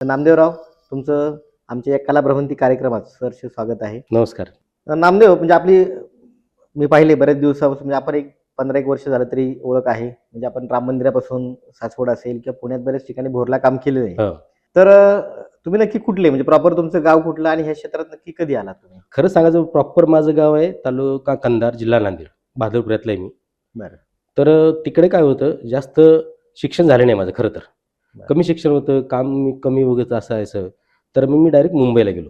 नामदेवराव, तुमचं आमच्या या कला भ्रमंती कार्यक्रमात सहर्ष स्वागत आहे. नमस्कार. नामदेव, म्हणजे आपली मी पाहिले बरेच दिवसापासून, म्हणजे आपण एक 15 एक वर्ष झालं तरी ओळख आहे. म्हणजे आपण राम मंदिरापासून सासवड असेल किंवा पुण्यात बऱ्याच ठिकाणी भोरला काम केलेलं आहे. हो. तर तुम्ही नक्की कुठले, म्हणजे प्रॉपर तुमचं गाव कुठलं आणि ह्या क्षेत्रात नक्की कधी आलात तुम्ही? खरं सांगायचं प्रॉपर माझं गाव आहे तालुका कंधार, जिल्हा नांदेड, बहादूरपुरातलं आहे मी. बरं. तर तिकडे काय होतं, जास्त शिक्षण झालं नाही माझं खरं तर. बरं. कमी शिक्षण होतं, काम कमी वगैरे असायचं. तर मग मी डायरेक्ट मुंबईला गेलो.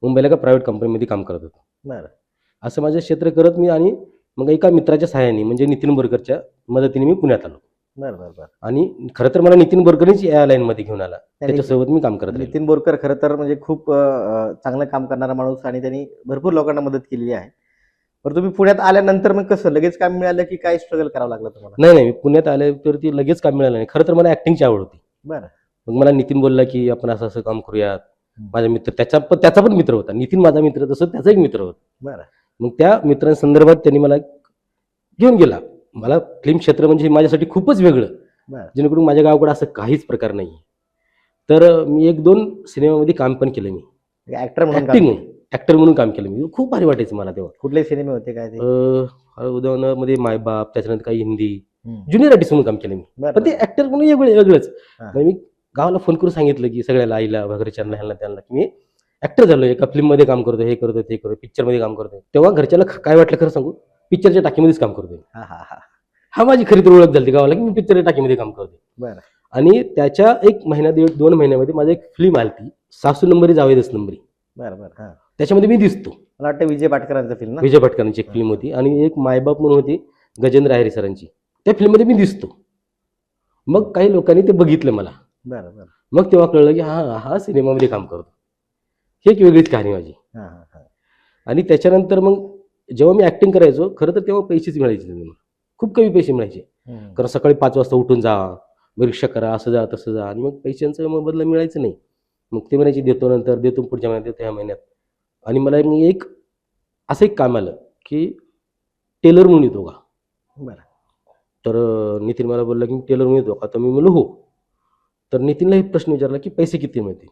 मुंबईला एका प्रायव्हेट कंपनीमध्ये काम करत होतो. बरं. असं माझं क्षेत्र करत मी, आणि मग एका मित्राच्या सहाय्याने म्हणजे नितीन बोरकरच्या मदतीने मी पुण्यात आलो. बरं बरं बरं. आणि खरं तर मला नितीन बोरकरच या लाईनमध्ये घेऊन आला, त्याच्यासोबत मी काम करत राहिलो. नितीन बोरकर खरं तर म्हणजे खूप चांगलं काम करणारा माणूस आणि त्यांनी भरपूर लोकांना मदत केलेली आहे. तर तुम्ही पुण्यात आल्यानंतर मग कसं लगेच काम मिळालं की काय स्ट्रगल करावं लागलं तुम्हाला? नाही नाही, मी पुण्यात आल्यावर ती लगेच काम मिळालं नाही. खरं तर मला ऍक्टिंगची आवड होती. बरं. मग मला नितीन बोलला की आपण असं असं काम करूयात. माझा मित्र त्याचा पण मित्र होता. नितीन माझा मित्र, तसं त्याचा एक मित्र होता. बरं. मग त्या मित्रांसंदर्भात त्यांनी मला घेऊन गेला. मला फिल्म क्षेत्र म्हणजे माझ्यासाठी खूपच वेगळं, बरं. जेणेकरून माझ्या गावाकडे असं काहीच प्रकार नाही. तर मी 1-2 सिनेमामध्ये काम पण केलं. मी ऍक्टर म्हणून काम केलं. ऍक्टर म्हणून काम केलं. मी खूप भारी वाटायचं मला तेव्हा. कुठले सिनेमे होते काय ते? उदाहरणामध्ये मायबाप, त्याच्यानंतर काही हिंदी हम्म. ज्युनियर आर्टिस्ट म्हणून काम केलं मी. बरं, पण ते बरं. ऍक्टर म्हणून वेगळंच. हा. मग मी गावाला फोन करून सांगितलं की सगळ्याला, आईला वगैरे, च्यांना, ह्यांना त्यांना, की मी ऍक्टर झालो, एका फिल्म मध्ये काम करतो, हे करतो, ते करतो, पिक्चर मध्ये काम करतोय. तेव्हा घरच्याला काय वाटलं खरं सांगू, पिक्चरच्या टाकीमध्येच काम करतोय. हा हा हा. हा माझी खरी तर ओळख झाली गावाला, की मी पिक्चरच्या टाकीमध्ये काम करतोय. बरं. आणि त्याच्या 1 महिना 1.5-2 महिन्यामध्ये माझी एक फिल्म आली, सासू नंबरी जावे 10 नंबरी. बरं बरं. हा. त्याच्यामध्ये मी दिसतो. मला वाटतं विजय पाटकरांचं फिल्म ना? विजय भटकरांची एक फिल्म होती, आणि एक मायबाप म्हणून होती गजेंद्र आहेरे सरांची. त्या फिल्ममध्ये मी दिसतो. मग काही लोकांनी ते बघितलं मला. बरं बरं. मग तेव्हा कळलं की हा सिनेमामध्ये काम करतो. ही एक वेगळीच कहाणी माझी. हा हा हा. आणि त्याच्यानंतर मग जेव्हा मी ऍक्टिंग करायचो, खरं तर तेव्हा पैसेच मिळायचे नाही मला. खूप कमी पैसे मिळायचे. कारण सकाळी 5 वाजता उठून जा, रिक्षा करा, असं जा तसं जा, आणि मग पैशांचं मोबदला मिळायचं नाही. मग ते म्हणायचे देतो नंतर, देतो पुढच्या महिन्यात, देतो ह्या महिन्यात. आणि मला एक असं एक काम आलं की टेलर म्हणून येतो का? बरं. तर नितीन मला बोलला की टेलर म्हणून येतो का? तर मी म्हणलो हो. तर नितीनला एक प्रश्न विचारला की पैसे किती मिळतील?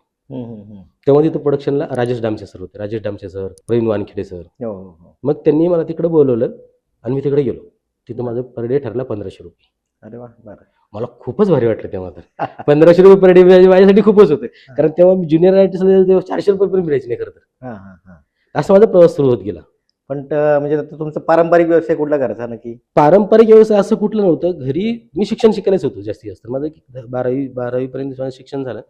तेव्हा तिथं प्रोडक्शनला राजेश डामसे सर होते. Rajesh Damse sir, Praveen Wankhede sir. हो हो हो. मग त्यांनी मला तिकडे बोलवलं आणि मी तिकडे गेलो. तिथं माझं पर डे ठरला 1500 रुपये. अरे वा. बरं. मला खूपच भारी वाटलं तेव्हा. तर 1500 रुपये पर डे माझ्यासाठी खूपच होते. कारण तेव्हा मी ज्युनियर आर्टिस्ट तेव्हा 400 रुपये पण मिळायचे नाही खरं तर. हा हा हा. असा माझा प्रवास सुरू होत गेला. पण म्हणजे आता तुमचा पारंपरिक व्यवसाय कुठला करायचा नक्की? पारंपरिक व्यवसाय असं कुठलं नव्हतं. घरी मी शिक्षण शिकायलाच होतो जास्तीत जास्त. माझं 12वी पर्यंत माझं शिक्षण झालं.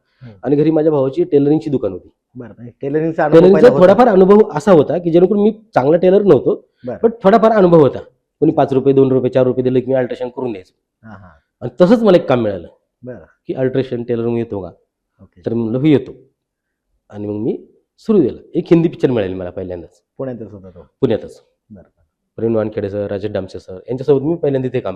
आणि घरी माझ्या भावाची टेलरिंगची दुकान होती. बरं. टेलरिंगचा अनुभव पहिला टेलरिंगचा होता? थोडाफार अनुभव असा होता की जेणेकरून मी चांगला टेलर नव्हतो, बरं. पण थोडाफार अनुभव होता. कोणी 5 रुपये, 2 रुपये, 4 रुपये दिले की मी अल्ट्रेशन करून द्यायचो. हा हा. आणि तसंच मला एक काम मिळालं बरं. की अल्ट्रेशन टेलर म्हणून येतो का? ओके. तर म्हणलं हो येतो. आणि मग मी सुरू केलं. एक हिंदी पिक्चर मिळाली मला पहिल्यांदाच पुण्यातच होता तो? पुण्यातच. बरं. प्रवीण वानखेडे सर, राजेश डामसे सर यांच्यासोबत मी पहिल्यांदा ते काम